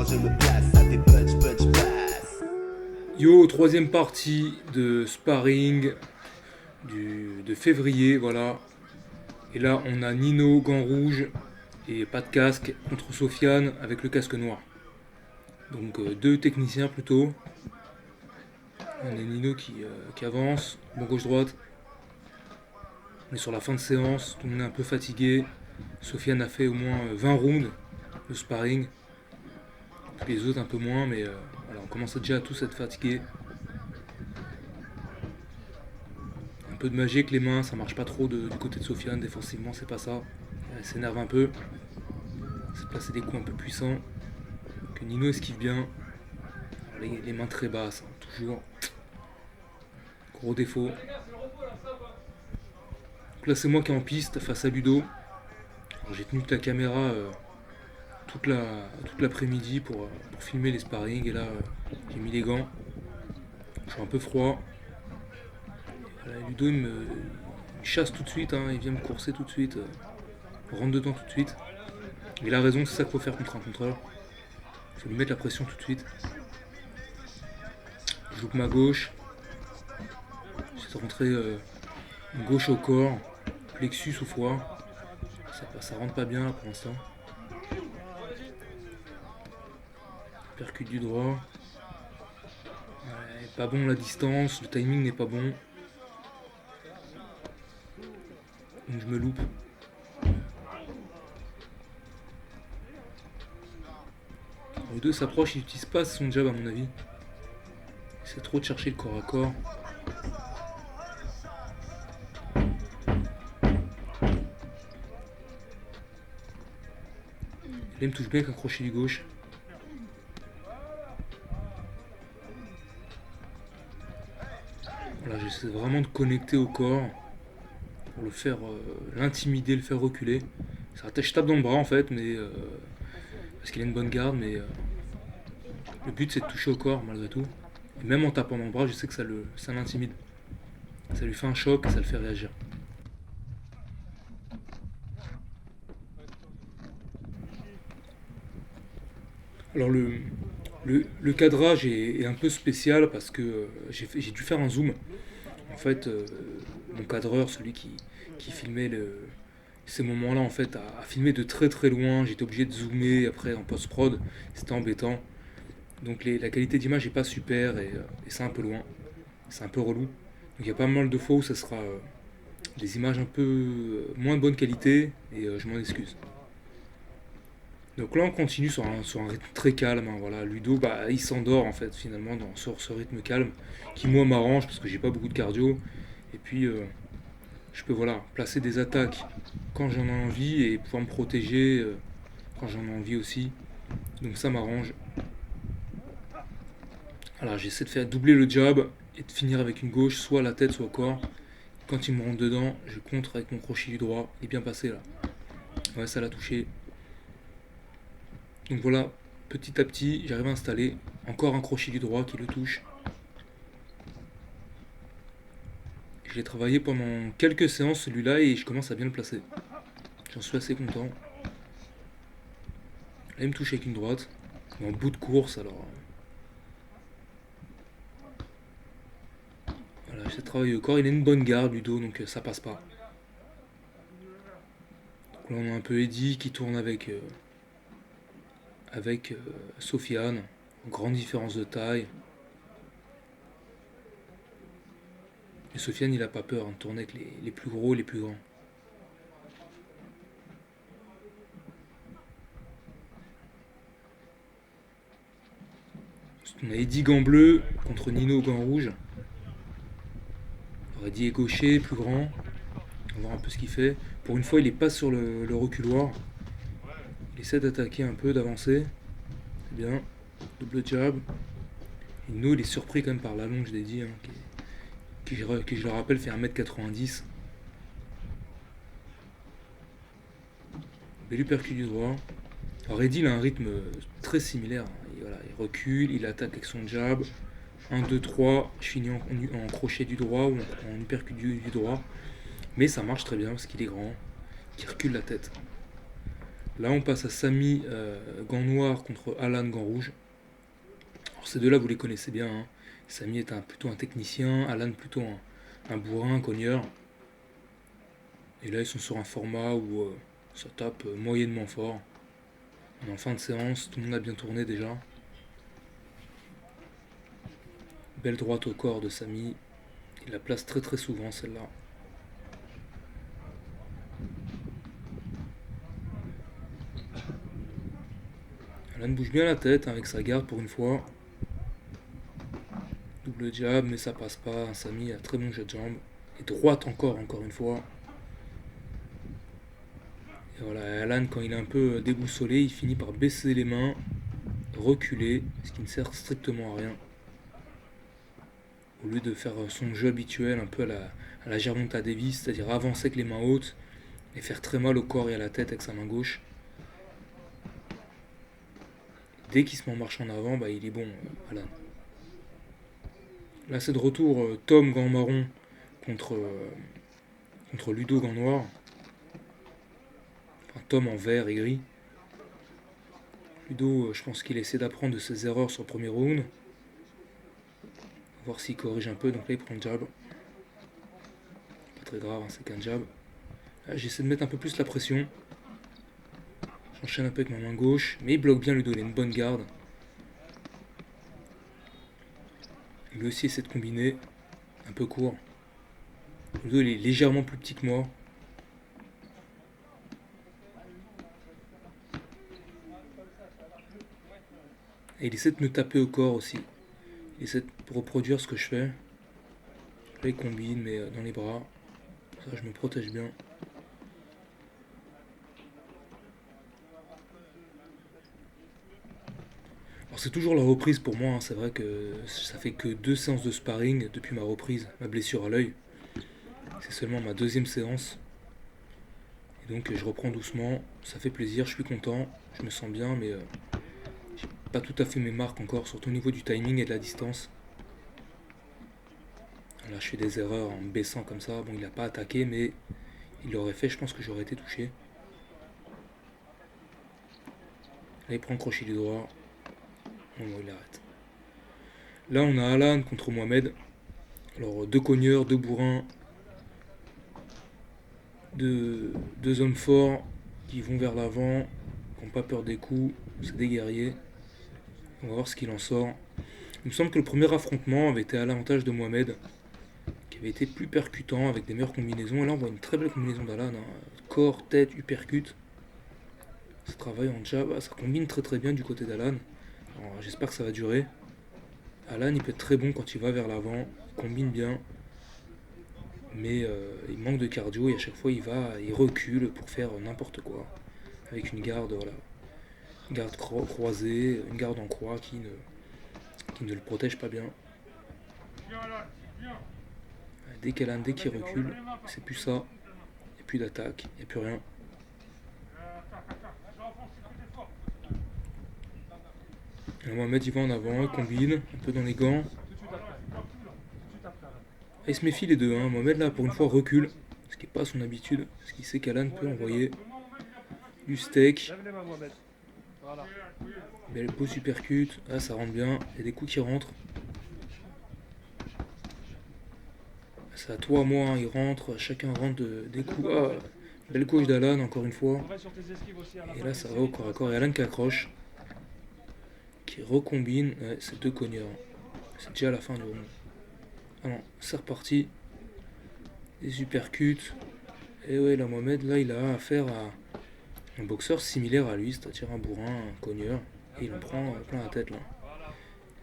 je me place à tes punch pass. Yo, troisième partie de sparring de février, voilà. Et là, on a Nino, gants rouges et pas de casque, contre Sofiane avec le casque noir. Donc deux techniciens plutôt. On a Nino qui avance, bon gauche-droite. On est sur la fin de séance, tout le monde est un peu fatigué. Sofiane a fait au moins 20 rounds de sparring. Les autres un peu moins, mais voilà, on commence déjà à tous être fatigués. Un peu de magie avec les mains, ça marche pas trop du côté de Sofiane, défensivement c'est pas ça. Elle s'énerve un peu. C'est placer des coups un peu puissants. Que Nino esquive bien. Les mains très basses, hein, toujours. Gros défaut. Donc là c'est moi qui est en piste face à Ludo. J'ai tenu la caméra toute l'après-midi pour filmer les sparring et là j'ai mis les gants. Je suis un peu froid. Voilà, Ludo il me chasse tout de suite, hein, il vient me courser tout de suite. On rentre dedans tout de suite. Il a raison, c'est ça qu'il faut faire contre un contreur. Il faut lui mettre la pression tout de suite. Je loupe ma gauche. J'essaie de rentrer une gauche au corps, plexus au foie. Ça rentre pas bien là pour l'instant. Percute du droit. Ouais, pas bon la distance, le timing n'est pas bon. Donc je me loupe. Les deux s'approchent, il n'utilise pas son jab à mon avis. C'est trop de chercher le corps à corps. Là il me touche bien avec un crochet du gauche. Voilà, j'essaie vraiment de connecter au corps pour le faire, l'intimider, le faire reculer. Je tape dans le bras en fait, mais parce qu'il a une bonne garde, mais le but c'est de toucher au corps malgré tout. Et même en tapant dans le bras, je sais que ça l'intimide. Ça lui fait un choc et ça le fait réagir. Alors le cadrage est un peu spécial parce que j'ai dû faire un zoom. En fait, mon cadreur, celui qui filmait ces moments-là, en fait, a filmé de très très loin. J'étais obligé de zoomer après en post-prod. C'était embêtant. Donc la qualité d'image n'est pas super et c'est un peu loin. C'est un peu relou. Donc il y a pas mal de fois où ça sera des images un peu moins de bonne qualité et je m'en excuse. Donc là on continue sur un rythme très calme, hein, voilà. Ludo il s'endort en fait finalement sur ce rythme calme qui moi m'arrange parce que j'ai pas beaucoup de cardio et puis je peux voilà placer des attaques quand j'en ai envie et pouvoir me protéger quand j'en ai envie aussi. Donc ça m'arrange. Voilà, j'essaie de faire doubler le jab et de finir avec une gauche, soit à la tête, soit au corps. Quand il me rentre dedans, je contre avec mon crochet du droit. Il est bien passé là. Ouais, ça l'a touché. Donc voilà, petit à petit, j'arrive à installer encore un crochet du droit qui le touche. Je l'ai travaillé pendant quelques séances celui-là et je commence à bien le placer. J'en suis assez content. Là, il me touche avec une droite. En bout de course, alors. Voilà, j'essaie de travailler au corps. Il a une bonne garde du dos, donc ça passe pas. Donc là, on a un peu Eddie qui tourne avec Sofiane. Grande différence de taille. Et Sofiane, il a pas peur de tourner avec les plus gros et les plus grands. On a Eddie gant bleu contre Nino gant rouge. Alors Eddie est gaucher, plus grand. On va voir un peu ce qu'il fait. Pour une fois, il est pas sur le reculoir. Il essaie d'attaquer un peu, d'avancer. C'est bien. Double jab. Et Nino, il est surpris quand même par l'allonge d'Eddie, hein, qui je le rappelle fait 1m90. Bel uppercut du droit. Alors Eddie il a un rythme très similaire. Il recule, il attaque avec son jab. 1, 2, 3, je finis en crochet du droit ou en uppercut du droit. Mais ça marche très bien parce qu'il est grand, qu'il recule la tête. Là, on passe à Samy, gant noir contre Alan, gant rouge. Alors, ces deux-là, vous les connaissez bien, hein. Samy est plutôt un technicien, Alan plutôt un bourrin, un cogneur. Et là, ils sont sur un format où ça tape moyennement fort. On est en fin de séance, tout le monde a bien tourné déjà. Belle droite au corps de Samy. Il la place très très souvent celle-là. Alan bouge bien la tête avec sa garde pour une fois. Double jab, mais ça passe pas. Samy a très bon jet de jambe. Et droite encore une fois. Et voilà, Alan, quand il est un peu déboussolé, il finit par baisser les mains, reculer, ce qui ne sert strictement à rien. Au lieu de faire son jeu habituel, un peu à la Gervonta Davis, c'est-à-dire avancer avec les mains hautes et faire très mal au corps et à la tête avec sa main gauche. Dès qu'il se met en marche en avant, il est bon, Alan. Là, c'est de retour Tom, gant marron, contre Ludo, gant noir. Enfin, Tom en vert et gris. Ludo, je pense qu'il essaie d'apprendre de ses erreurs sur le premier round. Voir s'il corrige un peu. Donc là, il prend le jab. Pas très grave, hein, c'est qu'un jab. Là, j'essaie de mettre un peu plus la pression. J'enchaîne un peu avec ma main gauche. Mais il bloque bien Ludo, il a une bonne garde. Lui aussi essaie de combiner. Un peu court. Ludo, il est légèrement plus petit que moi. Et il essaie de me taper au corps aussi. Il essaie de reproduire ce que je fais. Là, il combine, mais dans les bras. Ça, je me protège bien. Alors, c'est toujours la reprise pour moi. Hein. C'est vrai que ça fait que 2 séances de sparring depuis ma reprise, ma blessure à l'œil. C'est seulement ma 2e séance. Et donc, je reprends doucement. Ça fait plaisir, je suis content. Je me sens bien, mais j'ai pas tout à fait mes marques encore, surtout au niveau du timing et de la distance. Là, je fais des erreurs en me baissant comme ça. Bon, il n'a pas attaqué, mais il l'aurait fait. Je pense que j'aurais été touché. Là, il prend le crochet du droit. Non, il arrête. Là, on a Alan contre Mohamed. Alors, 2 cogneurs, 2 bourrins. 2 hommes forts qui vont vers l'avant, qui n'ont pas peur des coups. C'est des guerriers. On va voir ce qu'il en sort. Il me semble que le premier affrontement avait été à l'avantage de Mohamed, qui avait été plus percutant avec des meilleures combinaisons. Et là, on voit une très belle combinaison d'Alan. Hein. Corps, tête, uppercut. Ça travaille en jab. Ça combine très très bien du côté d'Alan. J'espère que ça va durer. Alan, il peut être très bon quand il va vers l'avant. Il combine bien. Mais il manque de cardio et à chaque fois, il recule pour faire n'importe quoi. Avec une garde, voilà. Une garde croisée, une garde en croix qui ne le protège pas bien. Dès qu'il recule, c'est plus ça. Il n'y a plus d'attaque, il n'y a plus rien. Et Mohamed il va en avant, il combine, un peu dans les gants. Et il se méfie les deux. Hein. Mohamed là pour une fois recule, ce qui n'est pas son habitude, parce qu'il sait qu'Alan peut envoyer du steak. Belle beau supercut, là ça rentre bien, il y a des coups qui rentrent. C'est à toi, moi, hein. Il rentre, chacun rentre des coups. Ah, belle gauche d'Alan encore une fois. Et là ça va au corps à corps, et Alan qui accroche. Qui recombine, ouais, c'est 2 cogneurs. C'est déjà la fin du round. Ah non, c'est reparti. Des uppercuts. Et ouais, là, Mohamed, là, il a affaire à un boxeur similaire à lui, c'est-à-dire un bourrin, un cogneur. Et il en prend plein la tête, là.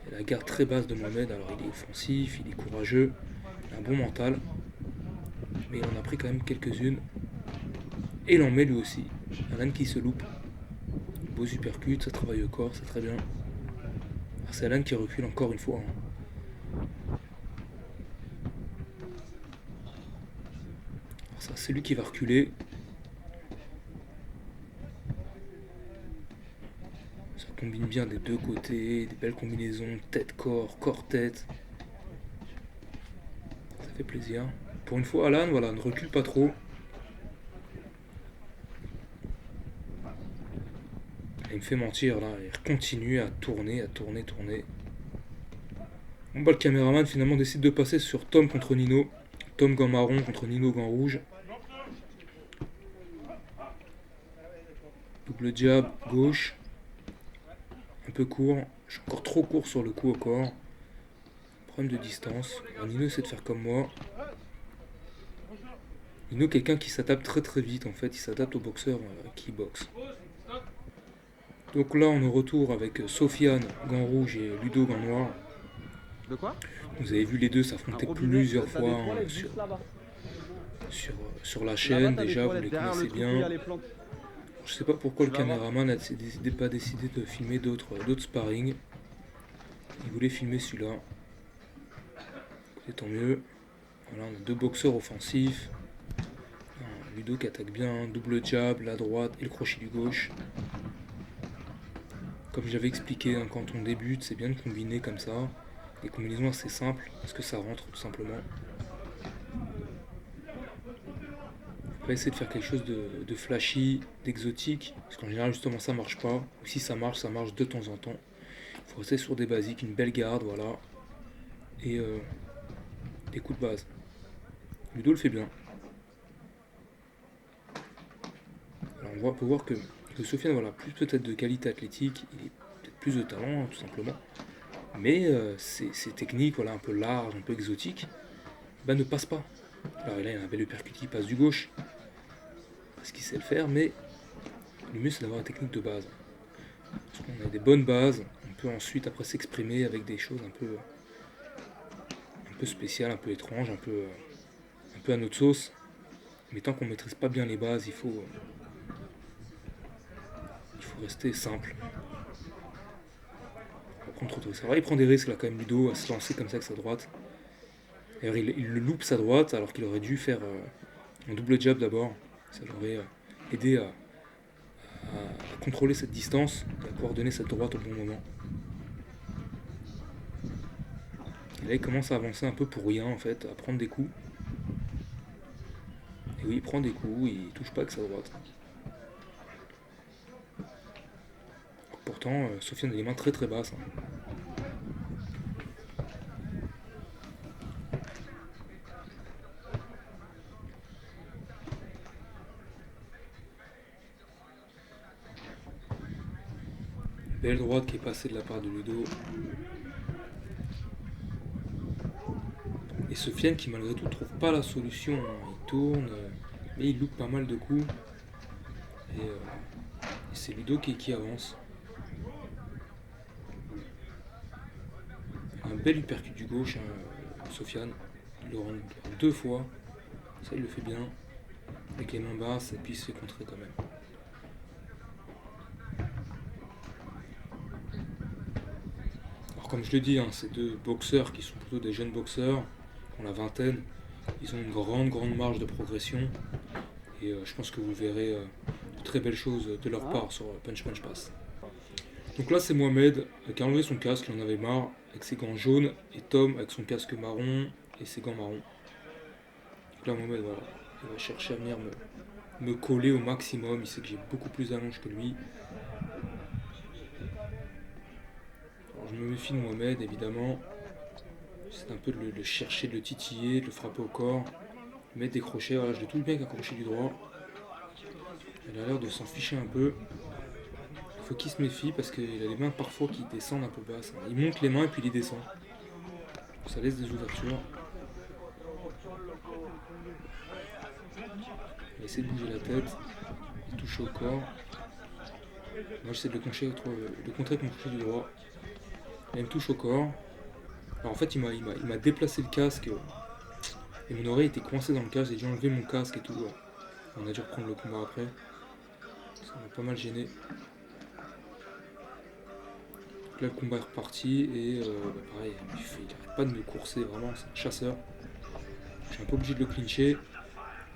Et la garde très basse de Mohamed, alors il est offensif, il est courageux, il a un bon mental. Mais il en a pris quand même quelques-unes. Et il en met lui aussi. Alan qui se loupe. Beau uppercut, ça travaille au corps, c'est très bien. C'est Alan qui recule encore une fois. Hein. Alors ça, c'est lui qui va reculer. Ça combine bien des deux côtés, des belles combinaisons, tête-corps, corps-tête. Ça fait plaisir. Pour une fois, Alan, voilà, ne recule pas trop. Il me fait mentir là, il continue à tourner, tourner. Bon bah le caméraman finalement décide de passer sur Tom contre Nino. Tom gant marron contre Nino gant rouge. Double jab, gauche. Un peu court. Je suis encore trop court sur le coup au corps. Problème de distance. Alors, Nino essaie de faire comme moi. Nino, quelqu'un qui s'adapte très vite en fait. Il s'adapte aux boxeurs qui boxent. Donc là, on est au retour avec Sofiane, gant rouge, et Ludo, gant noir. De quoi? Vous avez vu les deux s'affronter plusieurs fois sur la chaîne. Déjà, vous les connaissez bien. Je sais pas pourquoi le caméraman n'a pas décidé de filmer d'autres sparring. Il voulait filmer celui-là. Et tant mieux. Voilà, on a deux boxeurs offensifs. Ludo qui attaque bien, double jab, la droite et le crochet du gauche. Comme j'avais expliqué, hein, quand on débute, c'est bien de combiner comme ça. Des combinaisons assez simples, parce que ça rentre tout simplement. On va essayer de faire quelque chose de flashy, d'exotique, parce qu'en général justement ça marche pas. Ou si ça marche de temps en temps. Il faut rester sur des basiques, une belle garde, voilà. Et des coups de base. Ludo le fait bien. Alors on peut voir que Sofiane, voilà, plus peut-être de qualité athlétique, il est peut-être plus de talent, hein, tout simplement. Mais ces techniques, voilà, un peu larges, un peu exotiques, ne passent pas. Alors là, il y a un bel uppercut qui passe du gauche, parce qu'il sait le faire, mais le mieux c'est d'avoir une technique de base. Parce qu'on a des bonnes bases, on peut ensuite après s'exprimer avec des choses un peu spéciales, un peu étranges, un peu à notre sauce. Mais tant qu'on maîtrise pas bien les bases, il faut rester simple. C'est vrai, il prend des risques là quand même Ludo à se lancer comme ça avec sa droite. D'ailleurs il le loupe sa droite alors qu'il aurait dû faire un double jab d'abord. Ça l'aurait aidé à contrôler cette distance et à pouvoir donner cette droite au bon moment. Et là il commence à avancer un peu pour rien en fait, à prendre des coups. Et oui, il prend des coups, il touche pas avec sa droite. Pourtant, Sofiane a les mains très basses. Hein. Belle droite qui est passée de la part de Ludo. Et Sofiane qui malgré tout trouve pas la solution. Hein. Il tourne, mais il loupe pas mal de coups. Et c'est Ludo qui avance. Un bel uppercut du gauche, hein, Sofiane. Il le rentre 2 fois. Ça, il le fait bien. Avec les mains basses, et puis il se fait contrer quand même. Alors, comme je l'ai dit, hein, ces deux boxeurs qui sont plutôt des jeunes boxeurs, qui ont la vingtaine, ils ont une grande marge de progression. Et je pense que vous verrez de très belles choses de leur part sur Punch Punch Pass. Donc là, c'est Mohamed qui a enlevé son casque, il en avait marre, avec ses gants jaunes, et Tom avec son casque marron et ses gants marrons. Donc là, Mohamed, voilà, il va chercher à venir me coller au maximum. Il sait que j'ai beaucoup plus d'allonge que lui. Alors, je me méfie de Mohamed, évidemment. C'est un peu de le chercher, de le titiller, de le frapper au corps, de mettre des crochets. Voilà, je l'ai tout bien avec un crochet du droit. Il a l'air de s'en ficher un peu. Il faut qu'il se méfie parce qu'il a les mains parfois qui descendent un peu basses. Il monte les mains et puis il les descend. Ça laisse des ouvertures. Il va essayer de bouger la tête, de toucher au corps. Moi j'essaie de le contrer avec mon crochet du droit. Là, il me touche au corps. Alors en fait il m'a déplacé le casque et mon oreille était coincée dans le casque. J'ai dû enlever mon casque et tout. On a dû reprendre le combat après. Ça m'a pas mal gêné. Là le combat est reparti et pareil, il n'arrête pas de me courser, vraiment c'est un chasseur. Je suis un peu obligé de le clincher, pour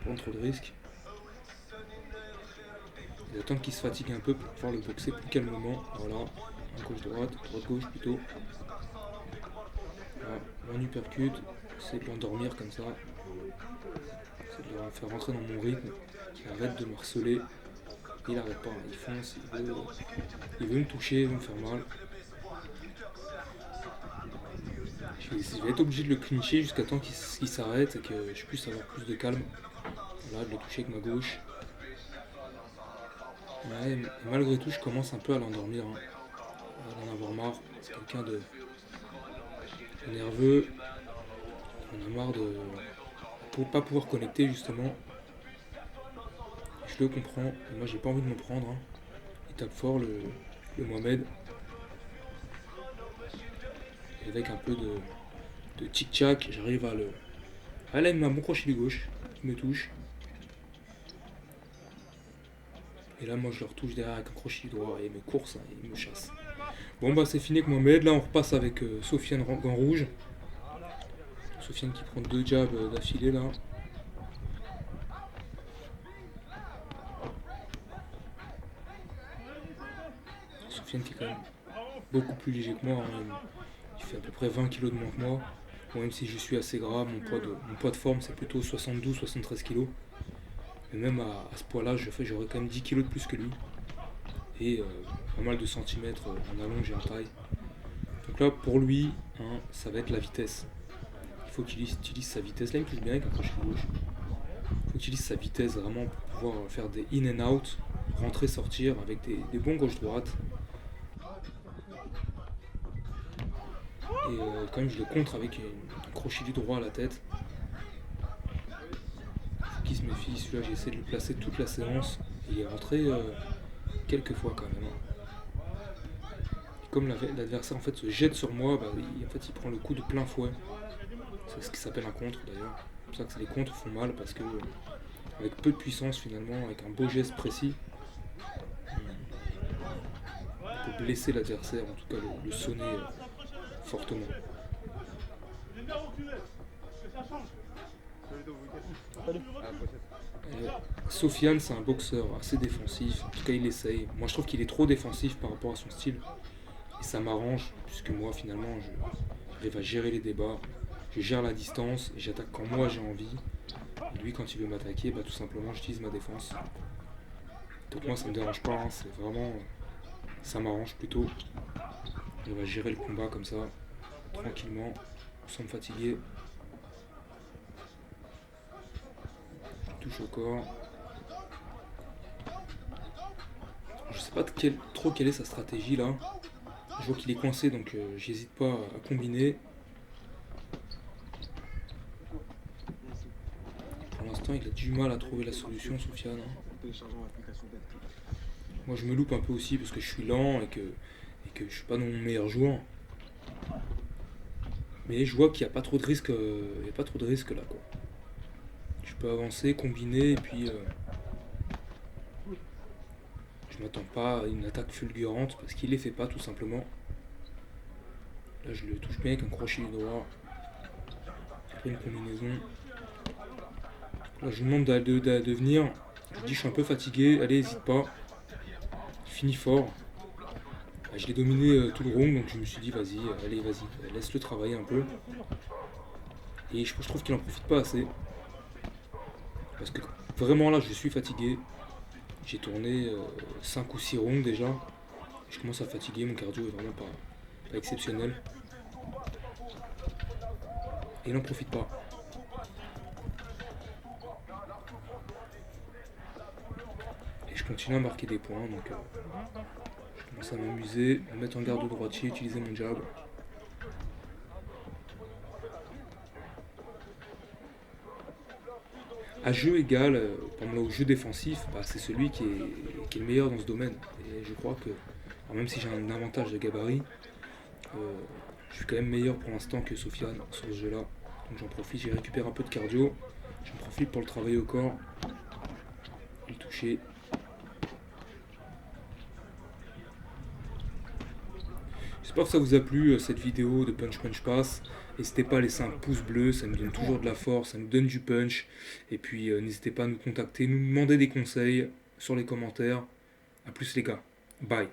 prendre trop de risques. Il attend qu'il se fatigue un peu pour pouvoir le boxer plus calmement. Voilà, gauche-droite, droite-gauche plutôt. Voilà, un uppercut, c'est de l'endormir comme ça. C'est de le faire rentrer dans mon rythme, qu'il arrête de me harceler. il arrête pas, il fonce, il veut me toucher, il veut me faire mal. Je vais être obligé de le clincher jusqu'à temps qu'il s'arrête et que je puisse avoir plus de calme. Là, de le toucher avec ma gauche. Ouais, malgré tout, je commence un peu à l'endormir. Hein. À en avoir marre. C'est quelqu'un de nerveux. On a marre de pas pouvoir connecter justement. Je le comprends. Et moi, j'ai pas envie de me prendre. Hein. Il tape fort le Mohamed. Et avec un peu de tic-tac, j'arrive à le. Ah là, il met un bon crochet du gauche. Il me touche. Et là, moi, je le retouche derrière avec un crochet du droit. Et il me course, hein, il me chasse. Bon, bah, c'est fini avec Mohamed. Là, on repasse avec Sofiane gant rouge. Sofiane qui prend 2 jabs d'affilée là. Sofiane qui est quand même beaucoup plus léger que moi. Hein. Il fait à peu près 20 kg de moins que moi. Bon, même si je suis assez gras, mon poids de forme c'est plutôt 72-73 kg. Mais même à ce poids là, j'aurais quand même 10 kg de plus que lui. Et pas mal de centimètres en allonge et en taille. Donc là, pour lui, hein, ça va être la vitesse. Il faut qu'il utilise sa vitesse. Là, il me touche bien avec un crochet gauche. Il faut qu'il utilise sa vitesse vraiment pour pouvoir faire des in and out, rentrer, sortir avec des bons gauche-droite. Et quand même, je le contre avec un crochet du droit à la tête. Faut qu'il se méfie. Celui-là, j'ai essayé de le placer toute la séance. Et il est rentré quelques fois quand même. Comme l'adversaire en fait se jette sur moi, bah, il prend le coup de plein fouet. C'est ce qui s'appelle un contre d'ailleurs. C'est pour ça que les contres font mal parce que avec peu de puissance finalement, avec un beau geste précis, on peut blesser l'adversaire, en tout cas le sonner fortement. Sofiane, c'est un boxeur assez défensif, en tout cas il essaye. Moi je trouve qu'il est trop défensif par rapport à son style. Et ça m'arrange, puisque moi finalement j'arrive à gérer les débats, je gère la distance et j'attaque quand moi j'ai envie. Et lui quand il veut m'attaquer, bah, tout simplement j'utilise ma défense. Donc moi ça me dérange pas, hein, c'est vraiment. Ça m'arrange plutôt. On va gérer le combat comme ça, tranquillement, sans me fatiguer. Touche au corps. Je sais pas trop quelle est sa stratégie là. Je vois qu'il est coincé donc j'hésite pas à combiner. Pour l'instant il a du mal à trouver la solution, Sofiane. Moi je me loupe un peu aussi parce que je suis lent et que je suis pas dans mon meilleur jour. Mais je vois qu'il n'y a pas trop de risque, là quoi. Je peux avancer, combiner et puis je m'attends pas à une attaque fulgurante parce qu'il les fait pas tout simplement. Là je le touche bien avec un crochet du droit. Après une combinaison. Là je lui demande de venir. Je lui dis je suis un peu fatigué, allez n'hésite pas. Il finit fort. Je l'ai dominé tout le round donc je me suis dit vas-y, laisse-le travailler un peu. Et je trouve qu'il en profite pas assez. Parce que vraiment là je suis fatigué. J'ai tourné 5 ou 6 rounds déjà. Je commence à fatiguer, mon cardio est vraiment pas exceptionnel. Et il n'en profite pas. Et je continue à marquer des points, donc je commence à m'amuser, me mettre en garde droitier, utiliser mon jab. À jeu égal, au jeu défensif, bah, c'est celui qui est le meilleur dans ce domaine. Et je crois que, même si j'ai un avantage de gabarit, je suis quand même meilleur pour l'instant que Sofiane sur ce jeu-là. Donc j'en profite, j'ai récupéré un peu de cardio, j'en profite pour le travailler au corps, le toucher. J'espère que ça vous a plu cette vidéo de Punch Punch Pass. N'hésitez pas à laisser un pouce bleu, ça nous donne toujours de la force, ça nous donne du punch. Et puis n'hésitez pas à nous contacter, nous demander des conseils sur les commentaires. A plus les gars, bye.